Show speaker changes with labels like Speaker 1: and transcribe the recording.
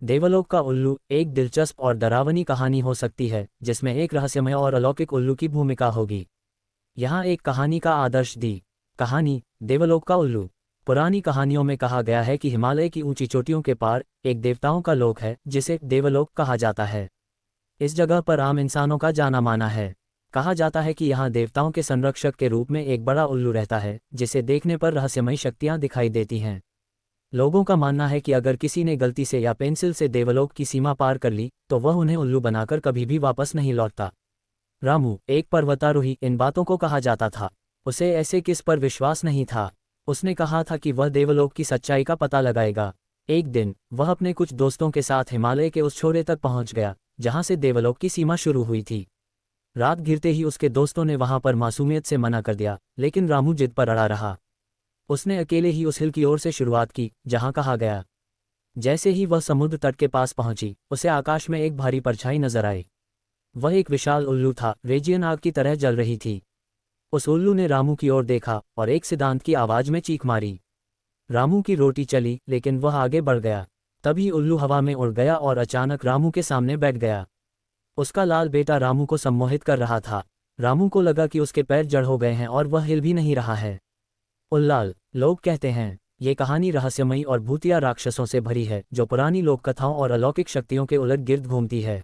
Speaker 1: देवलोक का उल्लू एक दिलचस्प और डरावनी कहानी हो सकती है जिसमें एक रहस्यमय और अलौकिक उल्लू की भूमिका होगी। यहाँ एक कहानी का आदर्श दी कहानी देवलोक का उल्लू। पुरानी कहानियों में कहा गया है कि हिमालय की ऊंची चोटियों के पार एक देवताओं का लोक है जिसे देवलोक कहा जाता है। इस जगह पर आम इंसानों का जाना माना है। कहा जाता है कि यहाँ देवताओं के संरक्षक के रूप में एक बड़ा उल्लू रहता है जिसे देखने पर रहस्यमयी शक्तियाँ दिखाई देती हैं। लोगों का मानना है कि अगर किसी ने गलती से या पेंसिल से देवलोक की सीमा पार कर ली तो वह उन्हें उल्लू बनाकर कभी भी वापस नहीं लौटता। रामू एक पर्वतारोही इन बातों को कहा जाता था। उसे ऐसे किस पर विश्वास नहीं था। उसने कहा था कि वह देवलोक की सच्चाई का पता लगाएगा। एक दिन वह अपने कुछ दोस्तों के साथ हिमालय के उस छोरे तक पहुंच गया जहां से देवलोक की सीमा शुरू हुई थी। रात घिरते ही उसके दोस्तों ने वहां पर मासूमियत से मना कर दिया, लेकिन रामू जिद पर अड़ा रहा। उसने अकेले ही उस हिल की ओर से शुरुआत की जहां कहा गया। जैसे ही वह समुद्र तट के पास पहुंची उसे आकाश में एक भारी परछाई नजर आई। वह एक विशाल उल्लू था, रेजियन आग की तरह जल रही थी। उस उल्लू ने रामू की ओर देखा और एक सिद्धांत की आवाज में चीख मारी। रामू की रोटी चली लेकिन वह आगे बढ़ गया। तभी उल्लू हवा में उड़ गया और अचानक रामू के सामने बैठ गया। उसका लाल बेटा रामू को सम्मोहित कर रहा था। रामू को लगा कि उसके पैर जड़ हो गए हैं और वह हिल भी नहीं रहा है। उल्लाल लोग कहते हैं ये कहानी रहस्यमयी और भूतिया राक्षसों से भरी है जो पुरानी लोक कथाओं और अलौकिक शक्तियों के उलट गिर्द घूमती है।